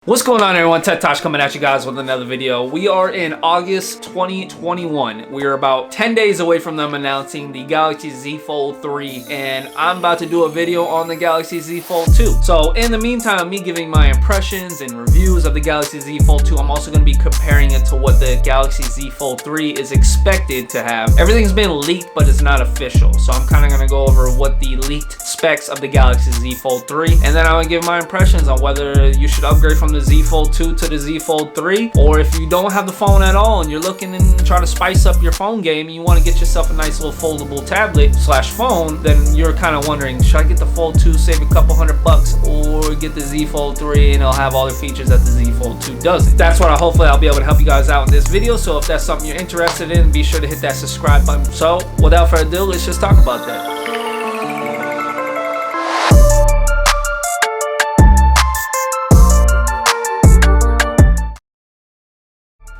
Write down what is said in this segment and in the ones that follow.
What's going on, everyone? Tosh coming at you guys with another video. We are in August 2021. We are about 10 days away from them announcing the Galaxy Z Fold 3, and I'm about to do a video on the Galaxy Z Fold 2. So in the meantime, me giving my impressions and reviews of the Galaxy Z Fold 2, I'm also going to be comparing it to what the Galaxy Z Fold 3 is expected to have. Everything's been leaked, but it's not official. So I'm kind of going to go over what the leaked specs of the Galaxy Z Fold 3, and then I'm going to give my impressions on whether you should upgrade from the Z Fold 2 to the Z Fold 3, or if you don't have the phone at all and you're looking and trying to spice up your phone game and you want to get yourself a nice little foldable tablet slash phone, then you're kind of wondering, should I get the Fold 2, save a couple $100, or get the Z Fold 3 and it'll have all the features that the Z Fold 2 doesn't? That's what hopefully I'll be able to help you guys out in this video. So if that's something you're interested in, be sure to hit that subscribe button. So without further ado, let's just talk about that.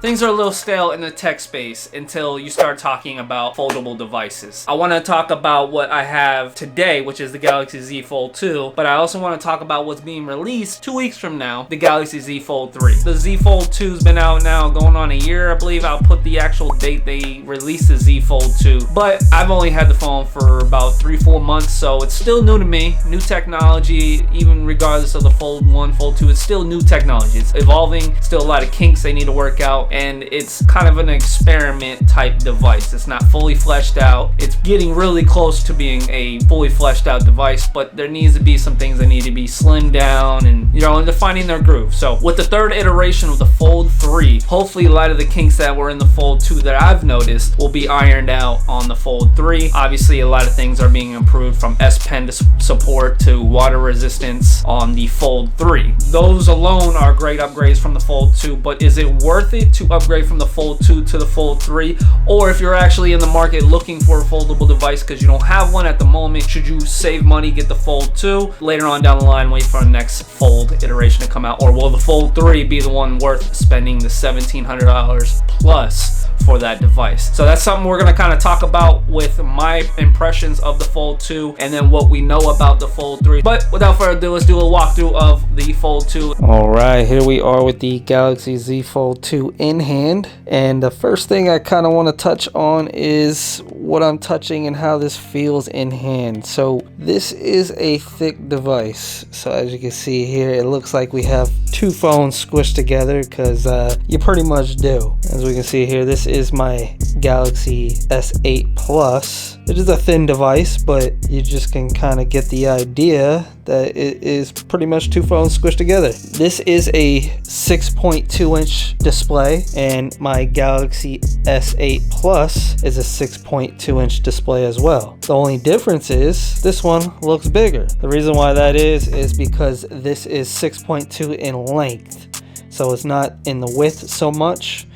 Things are a little stale in the tech space until you start talking about foldable devices. I want to talk about what I have today, which is the Galaxy Z Fold 2, but I also want to talk about what's being released 2 weeks from now, the Galaxy Z Fold 3. The Z Fold 2's been out now going on a year, I believe. I'll put the actual date they released the Z Fold 2, but I've only had the phone for about 3-4 months, so it's still new to me. New technology, even regardless of the Fold 1, Fold 2, it's still new technology. It's evolving, still a lot of kinks they need to work out, and it's kind of an experiment type device. It's not fully fleshed out. It's getting really close to being a fully fleshed out device, but there needs to be some things that need to be slimmed down and, you know, and defining their groove. So with the third iteration of the Fold 3, hopefully a lot of the kinks that were in the Fold 2 that I've noticed will be ironed out on the Fold 3. Obviously, a lot of things are being improved, from S Pen support to water resistance on the Fold 3. Those alone are great upgrades from the Fold 2, but is it worth it to upgrade from the Fold 2 to the Fold 3? Or if you're actually in the market looking for a foldable device because you don't have one at the moment, should you save money, get the Fold 2, later on down the line wait for the next Fold iteration to come out? Or will the Fold 3 be the one worth spending the $1,700 plus for that device? So that's something we're going to kind of talk about with my impressions of the Fold 2 and then what we know about the Fold 3. But without further ado, let's do a walkthrough of the Fold 2. Alright, here we are with the Galaxy Z Fold 2 in hand, and the first thing I kind of want to touch on is what I'm touching and how this feels in hand. So this is a thick device, so as you can see here, it looks like we have two phones squished together, because you pretty much do. As we can see here, this is my Galaxy S8 Plus. It is a thin device, but you just can kind of get the idea that it is pretty much two phones squished together. This is a 6.2 inch display, and my Galaxy S8 Plus is a 6.2 inch display as well. The only difference is this one looks bigger. The reason why that is because this is 6.2 in length, so it's not in the width so much.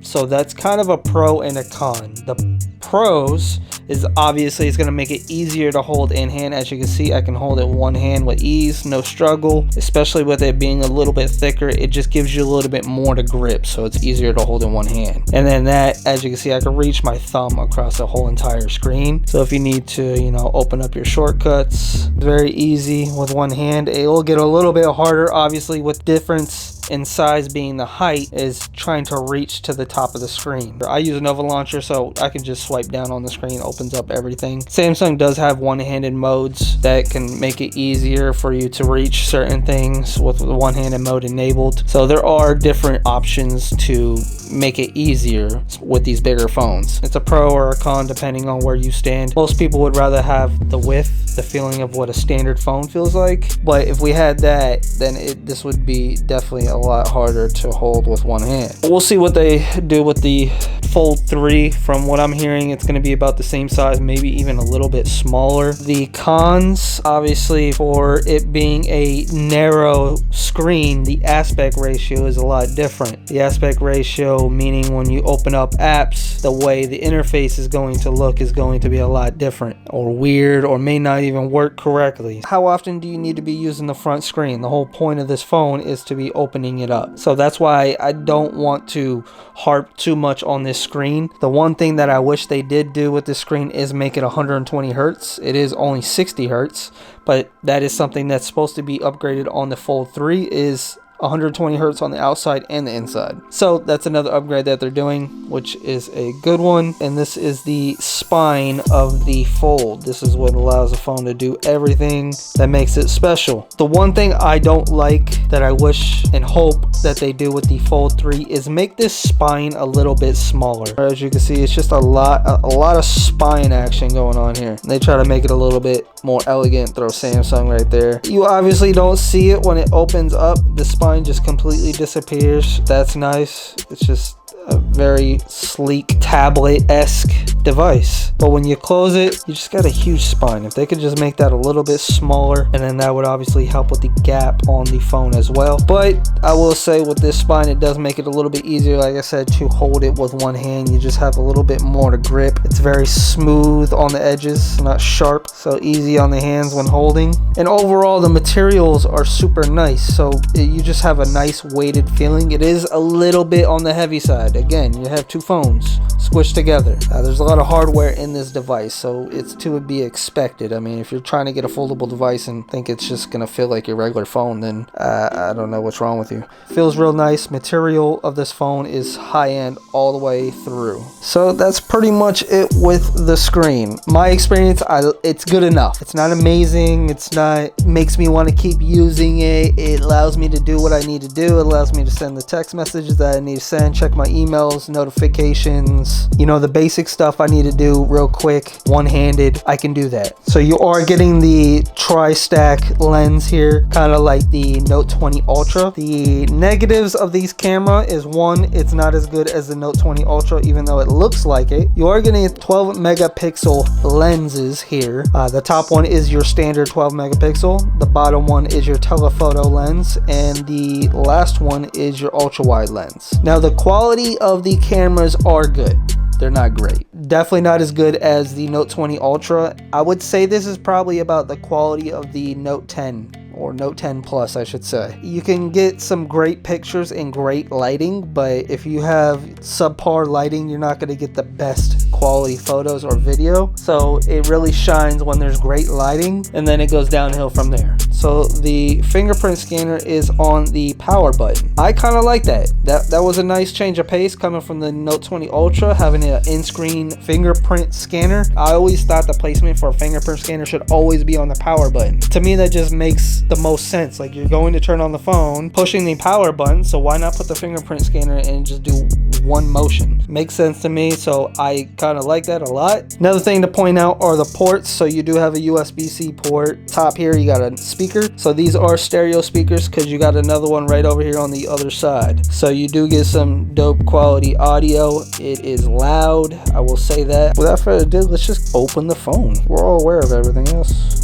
So that's kind of a pro and a con. The pros is obviously it's going to make it easier to hold in hand. As you can see, I can hold it one hand with ease, no struggle, especially with it being a little bit thicker. It just gives you a little bit more to grip, so it's easier to hold in one hand. And then that, as you can see, I can reach my thumb across the whole entire screen. So if you need to, you know, open up your shortcuts, very easy with one hand. It will get a little bit harder, obviously, with difference in size being the height, is trying to reach to the top of the screen. I use a Nova launcher, so I can just swipe down on the screen, opens up everything. Samsung does have one-handed modes that can make it easier for you to reach certain things with the one-handed mode enabled. So there are different options to make it easier with these bigger phones. It's a pro or a con depending on where you stand. Most people would rather have the width, the feeling of what a standard phone feels like, but if we had that, then this would be definitely a lot harder to hold with one hand. We'll see what they do with the Fold 3. From what I'm hearing, it's going to be about the same size, maybe even a little bit smaller. The cons, obviously, for it being a narrow screen, the aspect ratio is a lot different. The aspect ratio meaning when you open up apps, the way the interface is going to look is going to be a lot different, or weird, or may not even work correctly. How often do you need to be using the front screen? The whole point of this phone is to be opening it up. So that's why I don't want to harp too much on this screen. The one thing that I wish they did do with this screen is make it 120 hertz. It is only 60 hertz, but that is something that's supposed to be upgraded on the Fold 3, is 120 hertz on the outside and the inside. So that's another upgrade that they're doing, which is a good one. And this is the spine of the Fold. This is what allows the phone to do everything that makes it special. The one thing I don't like that I wish and hope that they do with the Fold 3 is make this spine a little bit smaller. As you can see, it's just a lot of spine action going on here. They try to make it a little bit more elegant. Throw Samsung right there. You obviously don't see it when it opens up. The spine just completely disappears. That's nice. It's just a very sleek tablet-esque device. But when you close it, you just got a huge spine. If they could just make that a little bit smaller, and then that would obviously help with the gap on the phone as well. But I will say with this spine, it does make it a little bit easier, like I said, to hold it with one hand. You just have a little bit more to grip. It's very smooth on the edges, not sharp, so easy on the hands when holding. And overall, the materials are super nice, so you just have a nice weighted feeling. It is a little bit on the heavy side. Again, you have two phones squished together. There's a lot of hardware in this device, so it's to be expected. I mean, if you're trying to get a foldable device and think it's just gonna feel like your regular phone, then I don't know what's wrong with you. Feels real nice. Material of this phone is high-end all the way through. So that's pretty much it with the screen. My experience, it's good enough. It's not amazing. It's not makes me want to keep using it. It allows me to do what I need to do. It allows me to send the text messages that I need to send, check my emails, notifications, you know, the basic stuff I need to do real quick, one-handed. I can do that. So you are getting the tri-stack lens here, kind of like the Note 20 Ultra. The negatives of these camera is, one, it's not as good as the Note 20 Ultra, even though it looks like it. You are getting 12 megapixel lenses here. The top one is your standard 12 megapixel. The bottom one is your telephoto lens, and the last one is your ultra wide lens. Now the quality of the cameras are good. They're not great. Definitely not as good as the Note 20 Ultra. I would say this is probably about the quality of the Note 10. Or Note 10 Plus, I should say. You can get some great pictures in great lighting, but if you have subpar lighting, you're not going to get the best quality photos or video. So it really shines when there's great lighting, and then it goes downhill from there. So the fingerprint scanner is on the power button. I kind of like that. That was a nice change of pace coming from the Note 20 Ultra, having an in-screen fingerprint scanner. I always thought the placement for a fingerprint scanner should always be on the power button. To me, that just makes the most sense. Like, you're going to turn on the phone, pushing the power button, so why not put the fingerprint scanner and just do one motion? Makes sense to me, so I kind of like that a lot. Another thing to point out are the ports. So you do have a USB-C port. Top here you got a speaker, so these are stereo speakers because you got another one right over here on the other side, so you do get some dope quality audio. It is loud, I will say that. Without further ado, let's just open the phone. We're all aware of everything else.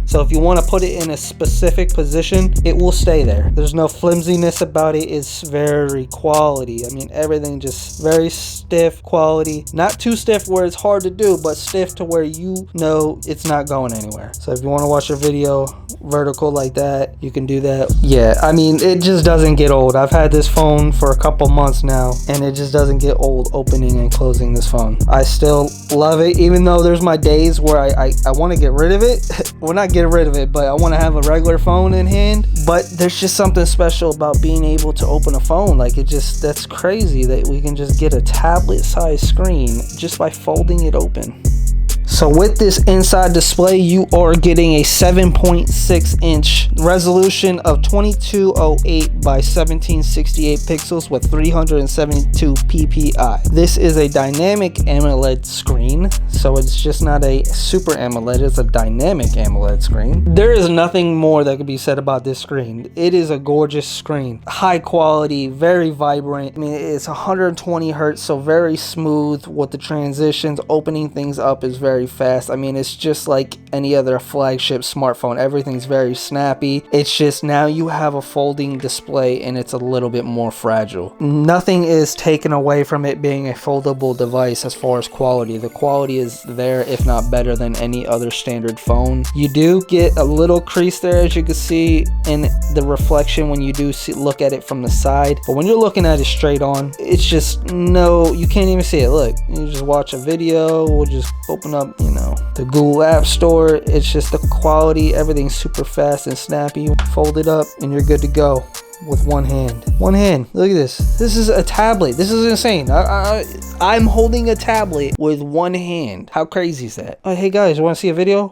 So if you want to put it in a specific position, it will stay there. There's no flimsiness about it. It's very quality. I mean, everything just very stiff quality. Not too stiff where it's hard to do, but stiff to where you know it's not going anywhere. So if you want to watch a video vertical like that, you can do that. Yeah, I mean, it just doesn't get old. I've had this phone for a couple months now, and it just doesn't get old opening and closing this phone. I still love it, even though there's my days where I want to get rid of it. Well, not get rid of it, but I want to have a regular phone in hand. But there's just something special about being able to open a phone. Like, it just, that's crazy that we can just get a tablet size screen just by folding it open. So with this inside display, you are getting a 7.6 inch resolution of 2208 by 1768 pixels with 372 ppi. This is a dynamic AMOLED screen, so it's just not a super AMOLED, it's a dynamic AMOLED screen. There is nothing more that could be said about this screen. It is a gorgeous screen, high quality, very vibrant. I mean, it's 120 hertz, so very smooth with the transitions. Opening things up is very fast. I mean, it's just like any other flagship smartphone. Everything's very snappy. It's just now you have a folding display and it's a little bit more fragile. Nothing is taken away from it being a foldable device as far as quality. The quality is there, if not better than any other standard phone. You do get a little crease there, as you can see in the reflection when you do look at it from the side, but when you're looking at it straight on, it's just no, you can't even see it. Look, you just watch a video. We'll just open up out, you know, the Google App Store. It's just the quality, everything's super fast and snappy. Fold it up and you're good to go with one hand. One hand. Look at this. This is a tablet. This is insane. I'm holding a tablet with one hand. How crazy is that? Oh, hey guys, you want to see a video?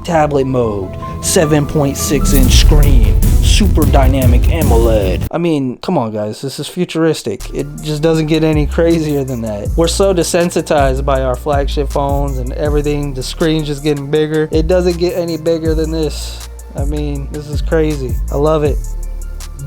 Tablet mode, 7.6 inch screen, super dynamic AMOLED. I mean, come on guys, this is futuristic. It just doesn't get any crazier than that. We're so desensitized by our flagship phones and everything. The screen's just getting bigger. It doesn't get any bigger than this. I mean, this is crazy. I love it.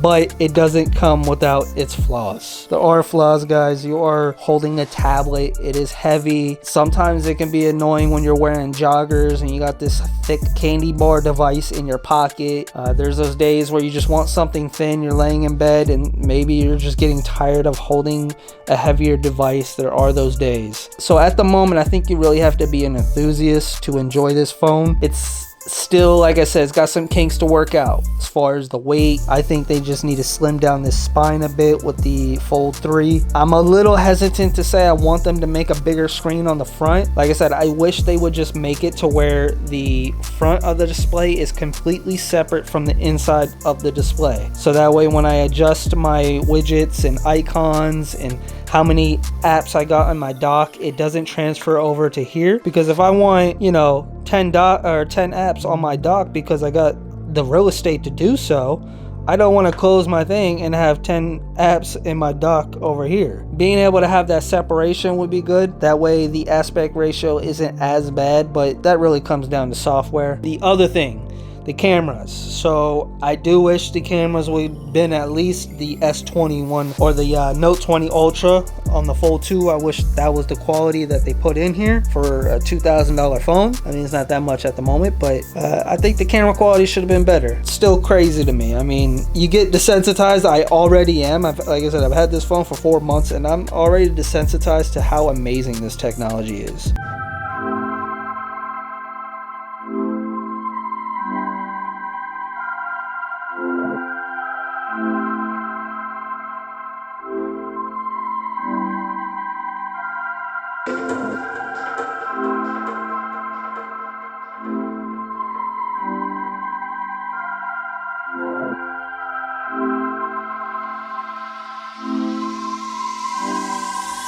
But it doesn't come without its flaws. There are flaws, guys. You are holding a tablet. It is heavy. Sometimes it can be annoying when you're wearing joggers and you got this thick candy bar device in your pocket. There's those days where you just want something thin. You're laying in bed and maybe you're just getting tired of holding a heavier device. There are those days. So at the moment, I think you really have to be an enthusiast to enjoy this phone. It's still, like I said, it's got some kinks to work out. As far as the weight, I think they just need to slim down this spine a bit with the Fold 3. I'm a little hesitant to say I want them to make a bigger screen on the front. Like I said, I wish they would just make it to where the front of the display is completely separate from the inside of the display. So that way when I adjust my widgets and icons and how many apps I got on my dock, it doesn't transfer over to here. Because if I want, you know, 10 apps on my dock because I got the real estate to do so, I don't want to close my thing and have 10 apps in my dock over here. Being able to have that separation would be good. That way the aspect ratio isn't as bad, but that really comes down to software. The other thing, the cameras. So I do wish the cameras would have been at least the S21 or the Note 20 Ultra on the Fold 2. I wish that was the quality that they put in here for a $2,000 phone. I mean, it's not that much at the moment, but I think the camera quality should have been better. It's still crazy to me. I mean, you get desensitized. I already am. Like I said, I've had this phone for 4 months and I'm already desensitized to how amazing this technology is.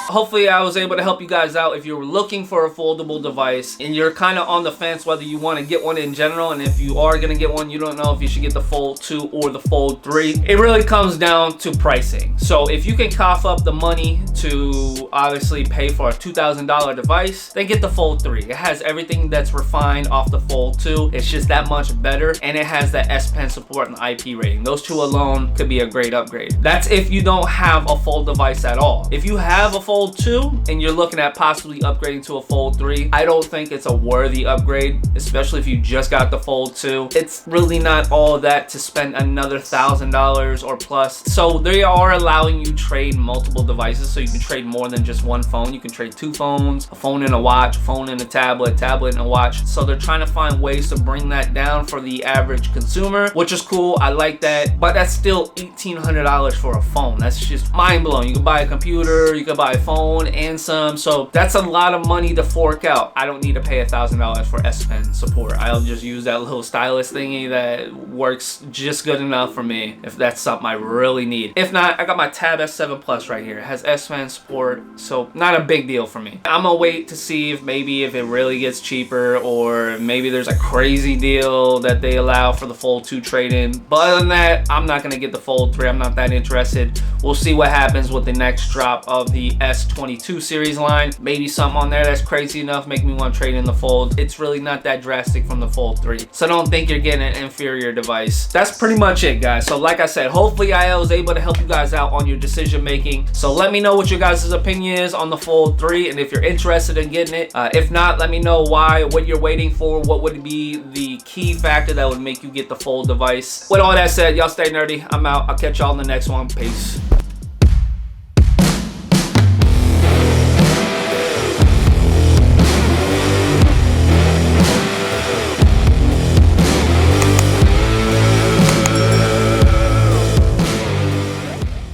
Hopefully I was able to help you guys out if you're looking for a foldable device and you're kind of on the fence whether you want to get one in general, and if you are going to get one, you don't know if you should get the Fold 2 or the Fold 3. It really comes down to pricing. So if you can cough up the money to obviously pay for a $2,000 device, then get the Fold 3. It has everything that's refined off the Fold 2. It's just that much better, and it has that S Pen support and IP rating. Those two alone could be a great upgrade. That's if you don't have a Fold device at all. If you have a Fold 2 and you're looking at possibly upgrading to a Fold 3, I don't think it's a worthy upgrade, especially if you just got the Fold 2. It's really not all that to spend another $1,000 or plus. So they are allowing you to trade multiple devices, so you can trade more than just one phone. You can trade 2 phones, a phone and a watch, a phone and a tablet, tablet and a watch. So they're trying to find ways to bring that down for the average consumer, which is cool. I like that, but that's still $1,800 for a phone. That's just mind-blowing. You can buy a computer, you can buy a phone and some, so that's a lot of money to fork out. I don't need to pay $1,000 for S Pen support. I'll just use that little stylus thingy that works just good enough for me if that's something I really need. If not, I got my Tab S7 Plus right here. It has S Pen support, so not a big deal for me. I'm gonna wait to see if maybe if it really gets cheaper, or maybe there's a crazy deal that they allow for the Fold 2 trade-in. But other than that, I'm not gonna get the Fold 3. I'm not that interested. We'll see what happens with the next drop of the S22 series line. Maybe something on there that's crazy enough make me want to trade in the Fold. It's really not that drastic from the Fold 3, so don't think you're getting an inferior device. That's pretty much it, guys. So like I said, hopefully I was able to help you guys out on your decision making. So let me know what your guys' opinion is on the Fold 3 and if you're interested in getting it. If not, let me know why, what you're waiting for, what would be the key factor that would make you get the Fold device. With all that said, y'all stay nerdy. I'm out. I'll catch y'all in the next one. Peace.